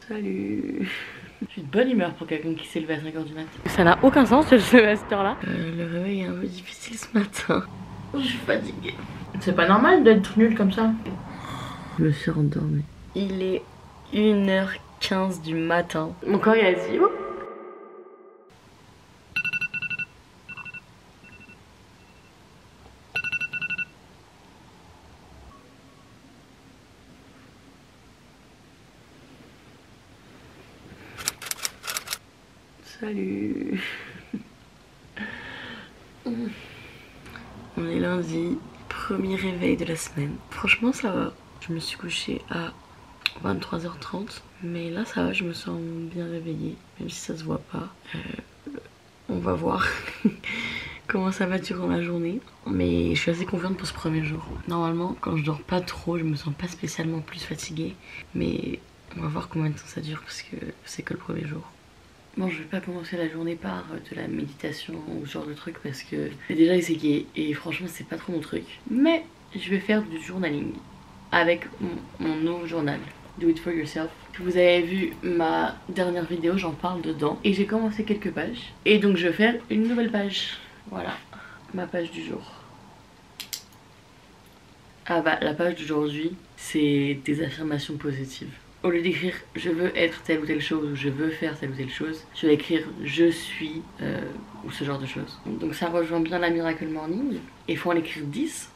Salut. Je suis de bonne humeur pour quelqu'un qui s'est levé à 5h du mat. Ça n'a aucun sens de se lever à cette heure là. Le réveil est un peu difficile ce matin. Je suis fatiguée. C'est pas normal d'être nulle comme ça. Je me suis rendormie. Il est 1h15 du matin. Mon corps il a dit oh. Salut. On est lundi, premier réveil de la semaine. Franchement ça va. Je me suis couchée à 23h30. Mais là ça va, je me sens bien réveillée. Même si ça se voit pas. On va voir comment ça va durant la journée. Mais je suis assez confiante pour ce premier jour. Normalement quand je dors pas trop, je me sens pas spécialement plus fatiguée. Mais on va voir combien de temps ça dure parce que c'est que le premier jour. Bon, je vais pas commencer la journée par de la méditation ou ce genre de truc parce que j'ai déjà essayé et franchement c'est pas trop mon truc. Mais je vais faire du journaling avec mon nouveau journal, Do It For Yourself. Si vous avez vu ma dernière vidéo, j'en parle dedans et j'ai commencé quelques pages. Et donc je vais faire une nouvelle page. Voilà, ma page du jour. Ah bah la page d'aujourd'hui c'est des affirmations positives. Au lieu d'écrire je veux être telle ou telle chose ou je veux faire telle ou telle chose, je vais écrire je suis ou ce genre de choses. Donc ça rejoint bien la Miracle Morning. Et il faut en écrire 10.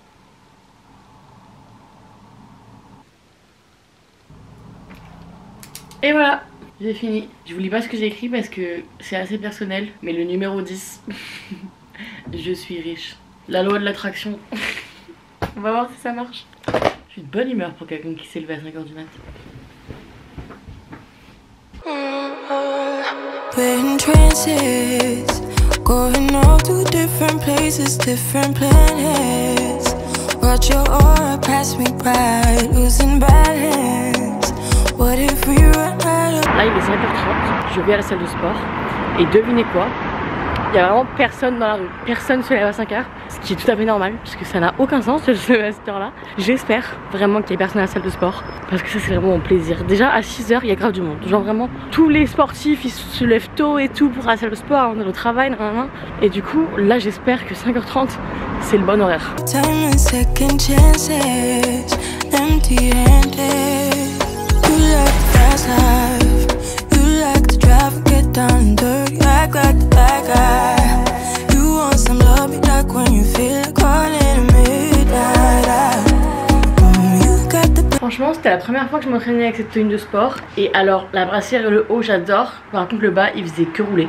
Et voilà, j'ai fini. Je vous lis pas ce que j'ai écrit parce que c'est assez personnel. Mais le numéro 10, je suis riche. La loi de l'attraction. On va voir si ça marche. Je suis de bonne humeur pour quelqu'un qui s'est levé à 5h du mat. We're in trances, going off to different places, different planets. Watch your aura pass me by, losing balance. What if we run out of... Là il est 5h30, je vais à la salle de sport. Et devinez quoi? Il y a vraiment personne dans la rue. Personne se lève à 5h, ce qui est tout à fait normal parce que ça n'a aucun sens de se lever à cette heure là. J'espère vraiment qu'il y ait personne à la salle de sport parce que ça c'est vraiment mon plaisir. Déjà à 6h il y a grave du monde. Genre vraiment tous les sportifs ils se lèvent tôt et tout pour la salle de sport, on est au travail, nanana. Et du coup là j'espère que 5h30 c'est le bon horaire. Time and second chances, empty-handed. You like the fast life, you like to drive and get down and dirty, act like the bad guy. You want some love, me like when you feel like calling at midnight. You got the... Franchement c'était la première fois que je m'entraînais avec cette tenue de sport. Et alors la brassière et le haut j'adore. Par contre le bas il faisait que rouler.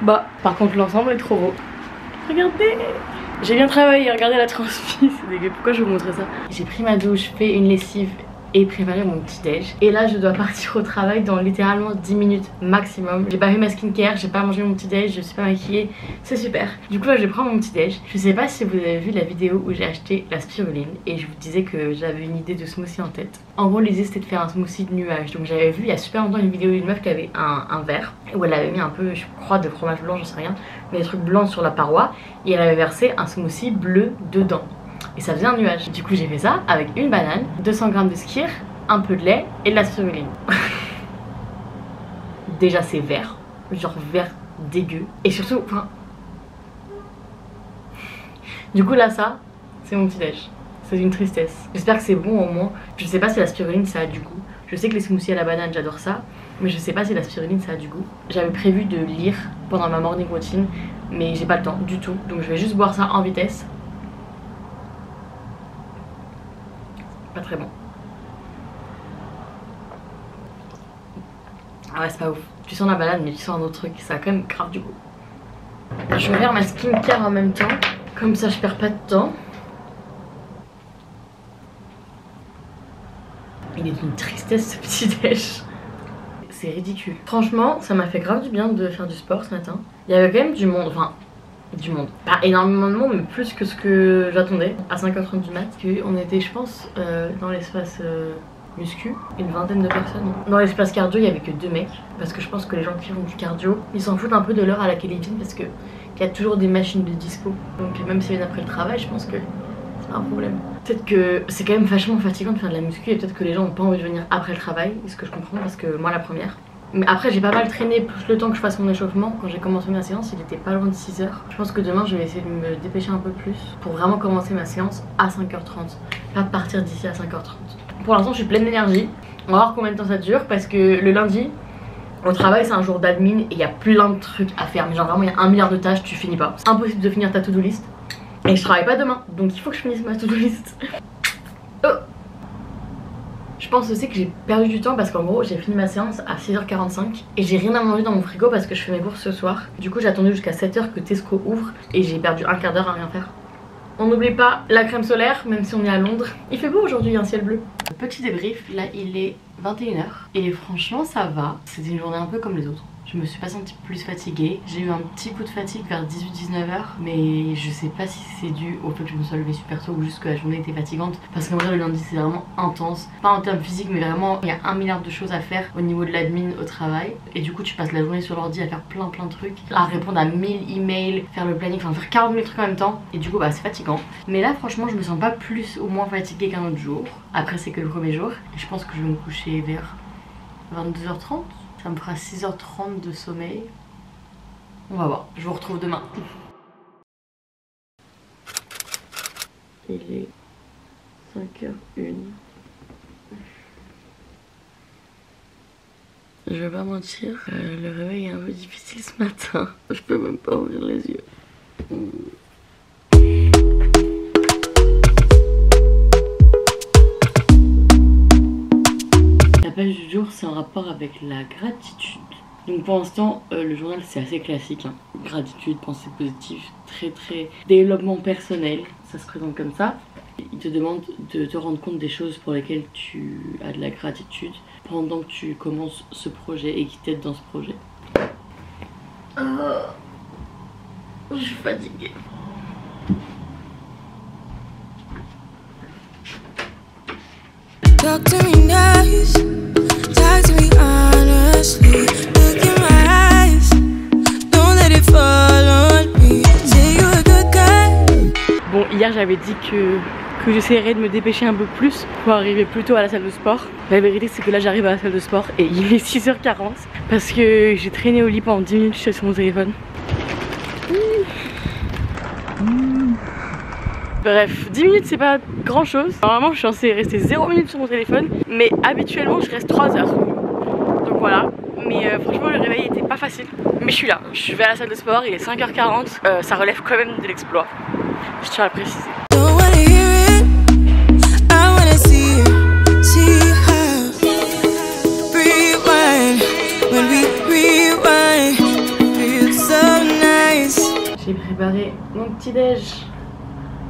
Bah par contre l'ensemble est trop beau. Regardez, j'ai bien travaillé, regardez la transpi, c'est dégueu, pourquoi je vous montrer ça? J'ai pris ma douche, fait une lessive et préparé mon petit déj. Et là je dois partir au travail dans littéralement 10 minutes maximum. J'ai pas fait ma skincare, j'ai pas mangé mon petit déj, je suis pas maquillée, c'est super. Du coup là je vais prendre mon petit déj. Je sais pas si vous avez vu la vidéo où j'ai acheté la spiruline et je vous disais que j'avais une idée de smoothie en tête. En gros l'idée c'était de faire un smoothie de nuages. Donc j'avais vu il y a super longtemps une vidéo d'une meuf qui avait un verre où elle avait mis un peu, je crois, de fromage blanc, je sais rien, mais des trucs blancs sur la paroi et elle avait versé un smoothie bleu dedans. Et ça faisait un nuage. Du coup j'ai fait ça avec une banane, 200 g de skyr, un peu de lait et de la spiruline. Déjà c'est vert, genre vert dégueu. Et surtout, enfin... Du coup là ça, c'est mon petit déj. C'est une tristesse. J'espère que c'est bon au moins. Je sais pas si la spiruline ça a du goût. Je sais que les smoothies à la banane j'adore ça. Mais je sais pas si la spiruline ça a du goût. J'avais prévu de lire pendant ma morning routine. Mais j'ai pas le temps du tout. Donc je vais juste boire ça en vitesse. Pas très bon. Ah ouais c'est pas ouf. Tu sens la banane mais tu sens un autre truc. Ça a quand même grave du goût. Je vais faire ma skincare en même temps. Comme ça je perds pas de temps. Il est d'une tristesse ce petit déj. C'est ridicule. Franchement ça m'a fait grave du bien de faire du sport ce matin. Il y avait quand même du monde. Enfin du monde. Pas énormément de monde mais plus que ce que j'attendais. À 5h30 du mat. On était je pense dans l'espace muscu, une vingtaine de personnes. Dans l'espace cardio il y avait que 2 mecs. Parce que je pense que les gens qui font du cardio ils s'en foutent un peu de l'heure à laquelle ils viennent. Parce que il y a toujours des machines de dispo. Donc même s'ils viennent après le travail je pense que c'est pas un problème. Peut-être que c'est quand même vachement fatigant de faire de la muscu et peut-être que les gens n'ont pas envie de venir après le travail, ce que je comprends parce que moi la première. Mais après j'ai pas mal traîné plus le temps que je fasse mon échauffement. Quand j'ai commencé ma séance il était pas loin de 6h. Je pense que demain je vais essayer de me dépêcher un peu plus pour vraiment commencer ma séance à 5h30. Pas partir d'ici à 5h30. Pour l'instant je suis pleine d'énergie. On va voir combien de temps ça dure parce que le lundi au travail c'est un jour d'admin et il y a plein de trucs à faire. Mais genre vraiment il y a 1 milliard de tâches, tu finis pas. C'est impossible de finir ta to-do list. Et je travaille pas demain donc il faut que je finisse ma to-do list. Oh. Je pense aussi que j'ai perdu du temps parce qu'en gros j'ai fini ma séance à 6h45 et j'ai rien à manger dans mon frigo parce que je fais mes courses ce soir. Du coup j'ai attendu jusqu'à 7h que Tesco ouvre et j'ai perdu un quart d'heure à rien faire. On n'oublie pas la crème solaire même si on est à Londres. Il fait beau aujourd'hui, un ciel bleu. Petit débrief, là il est 21h et franchement ça va. C'était une journée un peu comme les autres. Je me suis pas sentie plus fatiguée. J'ai eu un petit coup de fatigue vers 18-19h, mais je sais pas si c'est dû au fait que je me sois levée super tôt ou juste que la journée était fatigante. Parce qu'en vrai le lundi c'est vraiment intense. Pas en termes physiques mais vraiment il y a 1 milliard de choses à faire au niveau de l'admin au travail. Et du coup tu passes la journée sur l'ordi à faire plein de trucs, à répondre à 1000 emails, faire le planning, enfin faire 40 000 trucs en même temps. Et du coup bah c'est fatigant. Mais là franchement je me sens pas plus ou moins fatiguée qu'un autre jour. Après c'est que le premier jour. Et je pense que je vais me coucher vers 22h30. Ça me fera 6h30 de sommeil. On va voir, je vous retrouve demain. Il est 5h01. Je vais pas mentir, le réveil est un peu difficile ce matin. Je peux même pas ouvrir les yeux. La page du jour c'est en rapport avec la gratitude. Donc pour l'instant le journal c'est assez classique hein. Gratitude, pensée positive, très développement personnel. Ça se présente comme ça. Il te demande de te rendre compte des choses pour lesquelles tu as de la gratitude pendant que tu commences ce projet et qui t'aide dans ce projet. Je suis fatiguée. Talk to me nice, talk to me honestly. Look in my eyes, don't let it fall on me. Say you're a good guy. Bon, hier j'avais dit que j'essaierais de me dépêcher un peu plus pour arriver plus tôt à la salle de sport. La vérité c'est que là j'arrive à la salle de sport et il est 6h40 parce que j'ai traîné au lit pendant 10 minutes, je suis sur mon téléphone. Bref, 10 minutes c'est pas grand chose. Normalement je suis censée rester 0 minutes sur mon téléphone, mais habituellement je reste 3 heures. Donc voilà, mais franchement le réveil était pas facile. Mais je suis là, je vais à la salle de sport, il est 5h40, ça relève quand même de l'exploit. Je tiens à le préciser. J'ai préparé mon petit déj.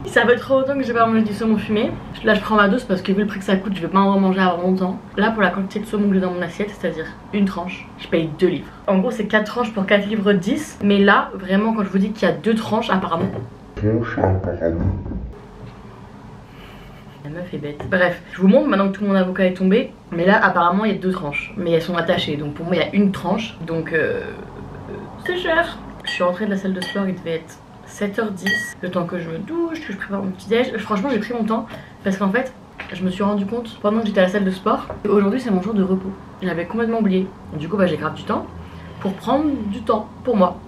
Ça fait trop longtemps que j'ai pas mangé du saumon fumé. Là je prends ma dose parce que vu le prix que ça coûte je vais pas en manger avant longtemps. Là pour la quantité de saumon que j'ai dans mon assiette, c'est-à-dire une tranche, je paye 2 livres. En gros c'est 4 tranches pour 4 livres 10. Mais là vraiment quand je vous dis qu'il y a 2 tranches apparemment. La meuf est bête. Bref, je vous montre maintenant que tout mon avocat est tombé. Mais là apparemment il y a 2 tranches. Mais elles sont attachées donc pour moi il y a une tranche. Donc c'est cher. Je suis rentrée de la salle de sport, il devait être 7h10, le temps que je me douche, que je prépare mon petit déj. Franchement j'ai pris mon temps parce qu'en fait je me suis rendu compte pendant que j'étais à la salle de sport. Aujourd'hui c'est mon jour de repos. J'avais complètement oublié. Du coup bah, j'ai grave du temps pour prendre du temps pour moi.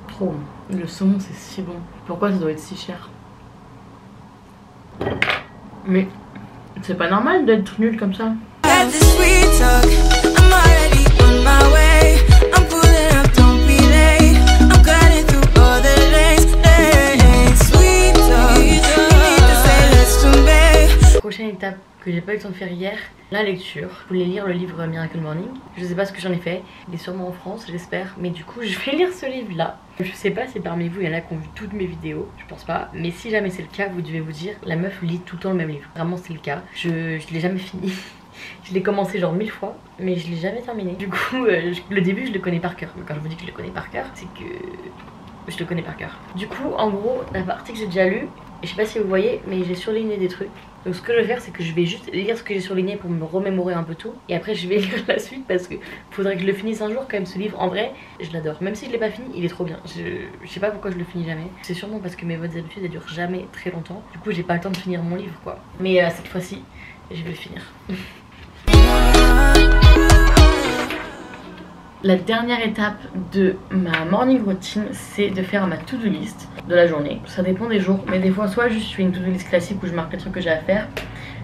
Trop bon. Le saumon c'est si bon. Pourquoi ça doit être si cher? Mais c'est pas normal d'être nul comme ça. Prochaine étape que j'ai pas eu le temps de faire hier, la lecture. Je voulais lire le livre Miracle Morning. Je sais pas ce que j'en ai fait, il est sûrement en France j'espère, mais du coup je vais lire ce livre là. Je sais pas si parmi vous il y en a qui ont vu toutes mes vidéos, je pense pas, mais si jamais c'est le cas vous devez vous dire la meuf lit tout le temps le même livre. Vraiment c'est le cas, je l'ai jamais fini. Je l'ai commencé genre 1000 fois mais je l'ai jamais terminé. Du coup le début je le connais par cœur. Quand je vous dis que je le connais par cœur c'est que je le connais par cœur. Du coup en gros la partie que j'ai déjà lue, et je sais pas si vous voyez mais j'ai surligné des trucs. Donc ce que je vais faire, c'est que je vais juste lire ce que j'ai surligné pour me remémorer un peu tout. Et après je vais lire la suite parce que faudrait que je le finisse un jour quand même, ce livre. En vrai, je l'adore. Même si je l'ai pas fini, il est trop bien. Je sais pas pourquoi je le finis jamais. C'est sûrement parce que mes bonnes habitudes elles durent jamais très longtemps. Du coup j'ai pas le temps de finir mon livre quoi. Mais cette fois-ci, je vais le finir. La dernière étape de ma morning routine, c'est de faire ma to-do list de la journée. Ça dépend des jours, mais des fois soit juste je fais une to-do list classique où je marque les trucs que j'ai à faire,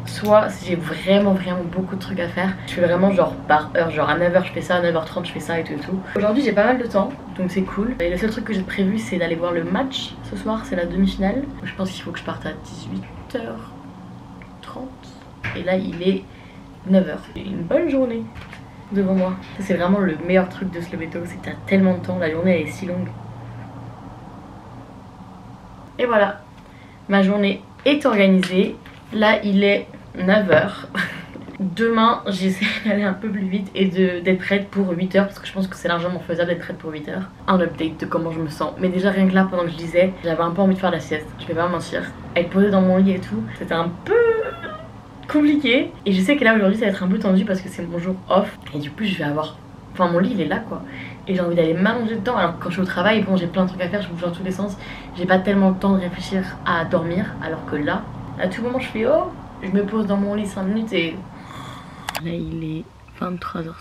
soit si j'ai vraiment beaucoup de trucs à faire, je fais vraiment genre par heure, genre à 9h je fais ça, à 9h30 je fais ça et tout. Aujourd'hui j'ai pas mal de temps, donc c'est cool. Et le seul truc que j'ai prévu c'est d'aller voir le match ce soir, c'est la demi-finale. Je pense qu'il faut que je parte à 18h30 et là il est 9h. Une bonne journée devant moi. Ça c'est vraiment le meilleur truc de se lever tôt, c'est que t'as tellement de temps, la journée elle est si longue. Et voilà, ma journée est organisée. Là il est 9h. Demain j'essaie d'aller un peu plus vite et d'être prête pour 8h parce que je pense que c'est largement faisable d'être prête pour 8h. Un update de comment je me sens. Mais déjà rien que là pendant que je lisais, j'avais un peu envie de faire la sieste, je vais pas mentir. Être posée dans mon lit et tout, c'était un peu compliqué. Et je sais que là aujourd'hui ça va être un peu tendu parce que c'est mon jour off. Et du coup je vais avoir... Enfin mon lit il est là quoi. Et j'ai envie d'aller m'allonger dedans. Alors que quand je suis au travail, bon j'ai plein de trucs à faire, je bouge dans tous les sens. J'ai pas tellement le temps de réfléchir à dormir. Alors que là, à tout moment je fais oh, je me pose dans mon lit 5 minutes et... Là il est 23h30.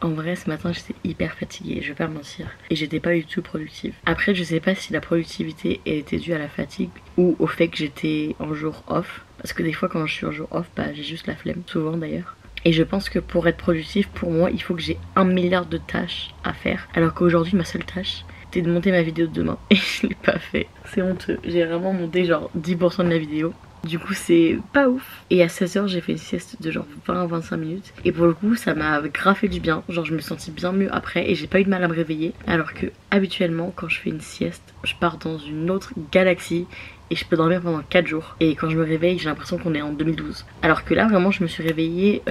En vrai ce matin j'étais hyper fatiguée, je vais pas mentir. Et j'étais pas du tout productive. Après je sais pas si la productivité était due à la fatigue ou au fait que j'étais en jour off. Parce que des fois quand je suis en jour off, bah j'ai juste la flemme, souvent d'ailleurs. Et je pense que pour être productif, pour moi, il faut que j'ai 1 milliard de tâches à faire. Alors qu'aujourd'hui, ma seule tâche, c'était de monter ma vidéo de demain. Et je l'ai pas fait. C'est honteux. J'ai vraiment monté genre 10% de la vidéo. Du coup, c'est pas ouf. Et à 16h, j'ai fait une sieste de genre 20-25 minutes. Et pour le coup, ça m'a grave fait du bien. Genre, je me sentis bien mieux après. Et j'ai pas eu de mal à me réveiller. Alors que, habituellement, quand je fais une sieste, je pars dans une autre galaxie. Et je peux dormir pendant 4 jours. Et quand je me réveille, j'ai l'impression qu'on est en 2012. Alors que là, vraiment, je me suis réveillée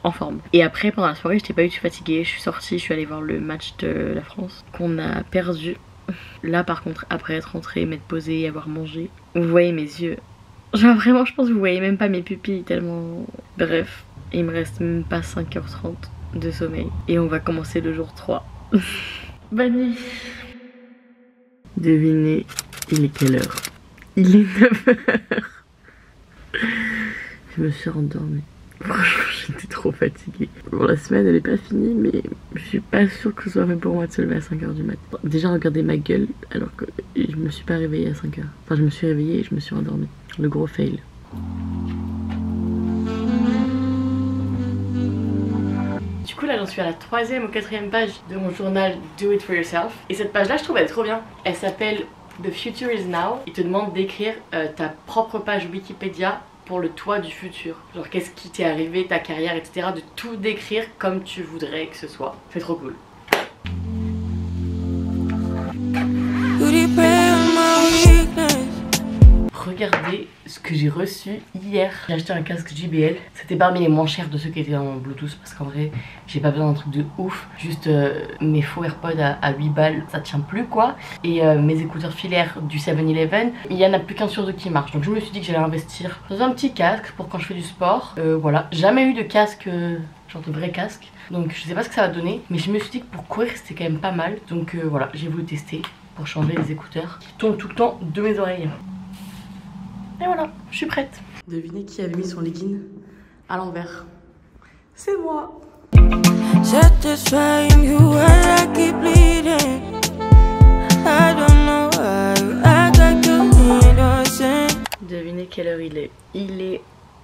en forme. Et après, pendant la soirée, j'étais pas du tout fatiguée. Je suis sortie, je suis allée voir le match de la France qu'on a perdu. Là, par contre, après être rentrée, m'être posée et avoir mangé, vous voyez mes yeux. Genre vraiment, je pense que vous voyez même pas mes pupilles tellement... Bref, il me reste même pas 5h30 de sommeil. Et on va commencer le jour 3. Bonne nuit. Devinez, il est quelle heure? Il est 9h. Je me suis rendormie. Franchement, j'étais trop fatiguée. Bon, la semaine elle est pas finie, mais je suis pas sûre que ce soit fait pour moi de se lever à 5h du matin. Déjà, regardez ma gueule, alors que je me suis pas réveillée à 5h. Enfin, je me suis réveillée et je me suis endormie. Le gros fail. Du coup, là, j'en suis à la 3e ou 4e page de mon journal Do It For Yourself. Et cette page-là, je trouve elle est trop bien. Elle s'appelle The Future Is Now. Il te demande d'écrire ta propre page Wikipédia pour le toi du futur. Genre qu'est-ce qui t'est arrivé, ta carrière, etc. De tout décrire comme tu voudrais que ce soit. C'est trop cool. Regardez ce que j'ai reçu hier. J'ai acheté un casque JBL. C'était parmi les moins chers de ceux qui étaient dans mon Bluetooth. Parce qu'en vrai, j'ai pas besoin d'un truc de ouf. Juste mes faux AirPods à 8 balles, ça tient plus quoi. Et mes écouteurs filaires du 7-Eleven. Il y en a plus qu'un sur deux qui marche. Donc je me suis dit que j'allais investir dans un petit casque pour quand je fais du sport. Voilà. Jamais eu de casque, genre de vrai casque. Donc je sais pas ce que ça va donner. Mais je me suis dit que pour courir c'était quand même pas mal. Donc voilà, j'ai voulu tester pour changer les écouteurs qui tombent tout le temps de mes oreilles. Et voilà, je suis prête. Devinez qui avait mis son legging à l'envers. C'est moi. Devinez quelle heure il est. Il est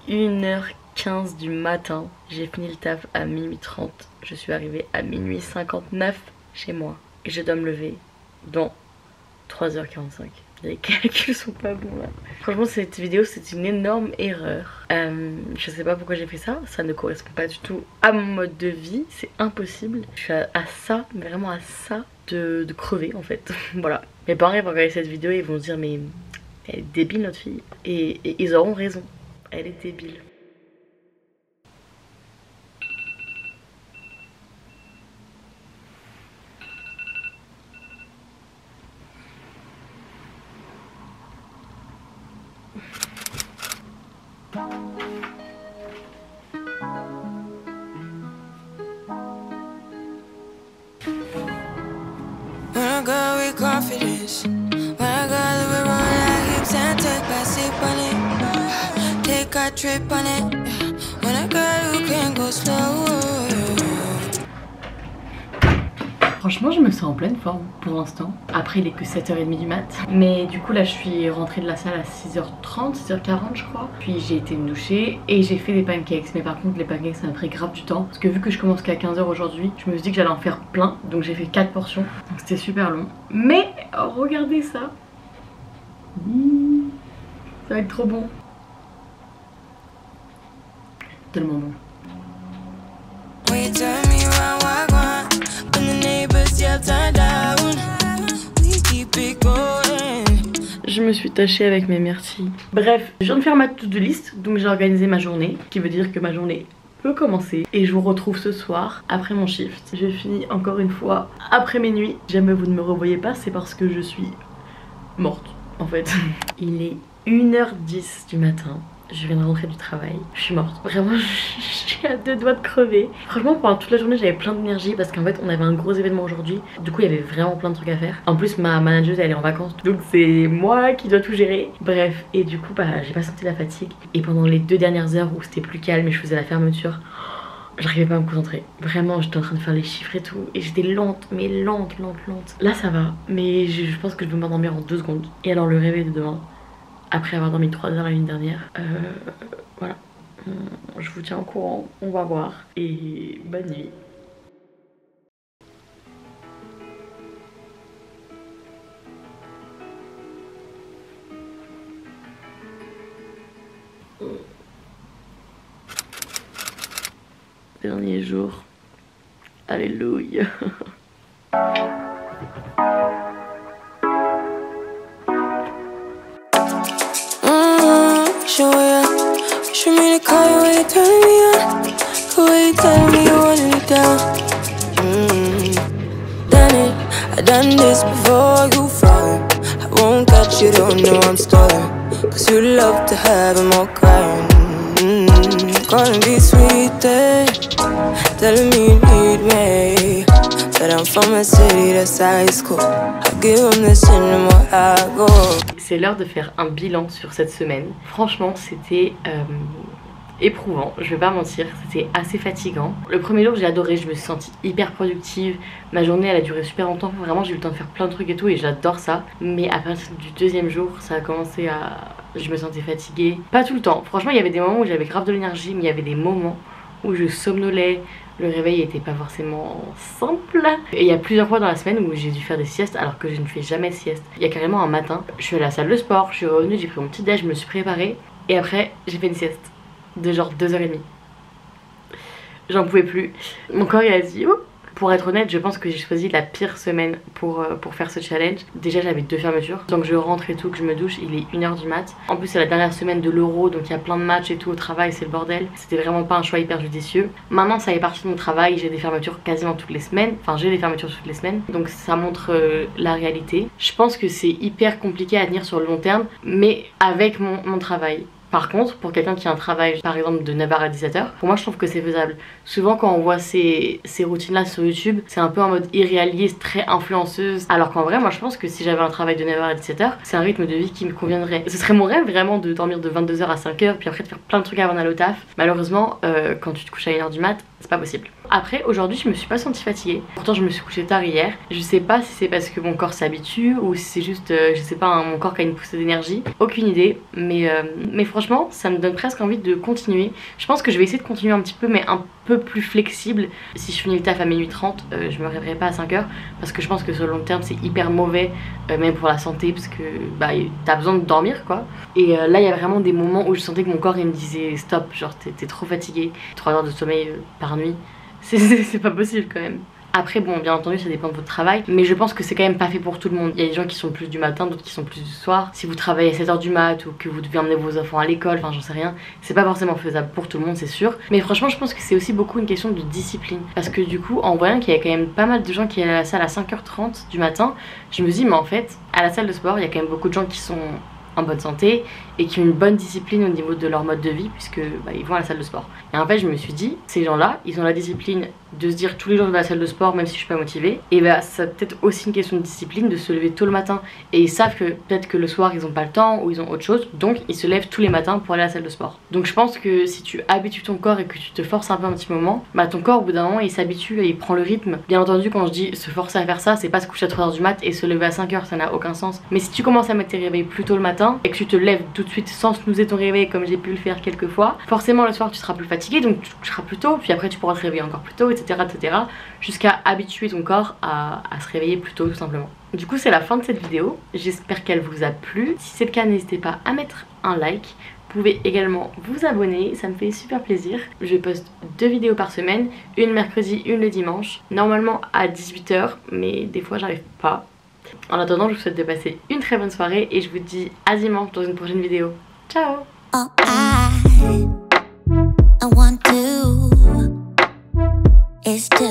1h15 du matin. J'ai fini le taf à minuit 30. Je suis arrivée à minuit 59 chez moi. Et je dois me lever dans 3h45. Les calculs sont pas bons là. Franchement cette vidéo c'est une énorme erreur. Je sais pas pourquoi j'ai fait ça. Ça ne correspond pas du tout à mon mode de vie. C'est impossible. Je suis à ça, mais vraiment à ça de crever en fait. Voilà. Mes parents vont regarder cette vidéo et ils vont se dire mais elle est débile notre fille. Et ils auront raison. Elle est débile. the confidence. When I got the river, I keep saying take back, sip on it. Take a trip on it. When I got you can go slow. Franchement je me sens en pleine forme pour l'instant. Après il est que 7h30 du mat. Mais du coup là je suis rentrée de la salle à 6h30, 6h40 je crois. Puis j'ai été me doucher et j'ai fait des pancakes. Mais par contre les pancakes ça m'a pris grave du temps. Parce que vu que je commence qu'à 15h aujourd'hui, je me suis dit que j'allais en faire plein. Donc j'ai fait 4 portions. Donc c'était super long. Mais oh, regardez ça. Ça va être trop bon. Tellement bon. Je me suis tachée avec mes myrtilles. Bref, je viens de faire ma to-do list, donc j'ai organisé ma journée, ce qui veut dire que ma journée peut commencer. Et je vous retrouve ce soir après mon shift. Je finis encore une fois après mes nuits. Jamais vous ne me revoyez pas, c'est parce que je suis morte en fait. Il est 1h10 du matin. Je viens de rentrer du travail, je suis morte. Vraiment, je suis à 2 doigts de crever. Franchement, pendant toute la journée, j'avais plein d'énergie parce qu'en fait, on avait un gros événement aujourd'hui. Du coup, il y avait vraiment plein de trucs à faire. En plus, ma manageuse, elle est en vacances. Donc, c'est moi qui dois tout gérer. Bref, et du coup, bah, j'ai pas senti la fatigue. Et pendant les 2 dernières heures où c'était plus calme et je faisais la fermeture, j'arrivais pas à me concentrer. Vraiment, j'étais en train de faire les chiffres et tout. Et j'étais lente, mais lente. Là, ça va. Mais je pense que je vais m'endormir en 2 secondes. Et alors, le réveil de demain, après avoir dormi 3 heures la nuit dernière, voilà, je vous tiens au courant, on va voir, et bonne nuit. Dernier jour, alléluia. Show me the car, the way you turn me on, the way you tell me you want me down. Done it, I done this before you fall. I won't catch you, don't know I'm stalling. Cause you love to have them all crying. Calling me sweet, telling me you need me. But I'm from a city that's high school. I give them this and more I go. C'est l'heure de faire un bilan sur cette semaine. Franchement, c'était éprouvant, je vais pas mentir, c'était assez fatigant. Le premier jour, j'ai adoré, je me suis sentie hyper productive. Ma journée, elle a duré super longtemps. Vraiment, j'ai eu le temps de faire plein de trucs et tout, et j'adore ça. Mais à partir du 2e jour, ça a commencé à... Je me sentais fatiguée. Pas tout le temps. Franchement, il y avait des moments où j'avais grave de l'énergie, mais il y avait des moments où je somnolais. Le réveil était pas forcément simple. Et il y a plusieurs fois dans la semaine où j'ai dû faire des siestes alors que je ne fais jamais de sieste. Il y a carrément un matin, je suis allée à la salle de sport, je suis revenue, j'ai pris mon petit déj, je me suis préparée. Et après, j'ai fait une sieste de genre 2h30. J'en pouvais plus. Mon corps il a dit oh. Pour être honnête, je pense que j'ai choisi la pire semaine pour faire ce challenge. Déjà j'avais 2 fermetures, donc je rentre et tout, que je me douche, il est 1h du mat. En plus c'est la dernière semaine de l'Euro, donc il y a plein de matchs et tout au travail, c'est le bordel. C'était vraiment pas un choix hyper judicieux. Maintenant ça est parti de mon travail, j'ai des fermetures quasiment toutes les semaines. Enfin j'ai des fermetures toutes les semaines, donc ça montre la réalité. Je pense que c'est hyper compliqué à tenir sur le long terme, mais avec mon travail. Par contre, pour quelqu'un qui a un travail par exemple de 9h à 17h, pour moi je trouve que c'est faisable. Souvent quand on voit ces routines là sur YouTube, c'est un peu en mode irréaliste, très influenceuse. Alors qu'en vrai, moi je pense que si j'avais un travail de 9h à 17h, c'est un rythme de vie qui me conviendrait. Ce serait mon rêve vraiment de dormir de 22h à 5h, puis après de faire plein de trucs avant d'aller au taf. Malheureusement, quand tu te couches à 1h du mat, c'est pas possible. Après, aujourd'hui je me suis pas sentie fatiguée. Pourtant je me suis couchée tard hier. Je sais pas si c'est parce que mon corps s'habitue ou si c'est juste, je sais pas, mon corps qui a une poussée d'énergie. Aucune idée, mais franchement ça me donne presque envie de continuer. Je pense que je vais essayer de continuer un petit peu, mais un peu plus flexible. Si je finis le taf à minuit 30, je me réveillerai pas à 5h parce que je pense que sur le long terme c'est hyper mauvais, même pour la santé, parce que bah, t'as besoin de dormir quoi. Et là il y a vraiment des moments où je sentais que mon corps il me disait stop, genre t'es trop fatigué, 3 heures de sommeil par nuit, c'est pas possible quand même. Après bon, bien entendu ça dépend de votre travail, mais je pense que c'est quand même pas fait pour tout le monde. Il y a des gens qui sont plus du matin, d'autres qui sont plus du soir. Si vous travaillez à 7h du mat ou que vous devez emmener vos enfants à l'école, enfin j'en sais rien, c'est pas forcément faisable pour tout le monde, c'est sûr. Mais franchement je pense que c'est aussi beaucoup une question de discipline. Parce que du coup en voyant qu'il y a quand même pas mal de gens qui allaient à la salle à 5h30 du matin, je me dis mais en fait à la salle de sport il y a quand même beaucoup de gens qui sont en bonne santé et qui ont une bonne discipline au niveau de leur mode de vie puisque ils vont à la salle de sport. Et en fait je me suis dit, ces gens-là, ils ont la discipline de se dire tous les jours je vais à la salle de sport même si je suis pas motivée. Et c'est peut-être aussi une question de discipline de se lever tôt le matin. Et ils savent que peut-être que le soir ils ont pas le temps ou ils ont autre chose, donc ils se lèvent tous les matins pour aller à la salle de sport. Donc je pense que si tu habitues ton corps et que tu te forces un peu un petit moment, ton corps au bout d'un moment il s'habitue et il prend le rythme. Bien entendu quand je dis se forcer à faire ça, c'est pas se coucher à 3h du mat et se lever à 5h, ça n'a aucun sens. Mais si tu commences à mettre tes réveils plus tôt le matin et que tu te lèves tout de suite sans snoozer ton réveil comme j'ai pu le faire quelques fois, forcément le soir tu seras plus fatigué donc tu te coucheras plus tôt, puis après tu pourras te réveiller encore plus tôt, etc. jusqu'à habituer ton corps à se réveiller plus tôt tout simplement. Du coup c'est la fin de cette vidéo, j'espère qu'elle vous a plu. Si c'est le cas n'hésitez pas à mettre un like. Vous pouvez également vous abonner, ça me fait super plaisir. Je poste 2 vidéos par semaine, une mercredi, une le dimanche. Normalement à 18h, mais des fois j'arrive pas. En attendant, je vous souhaite de passer une très bonne soirée et je vous dis à dimanche dans une prochaine vidéo. Ciao! Oh, I want to is to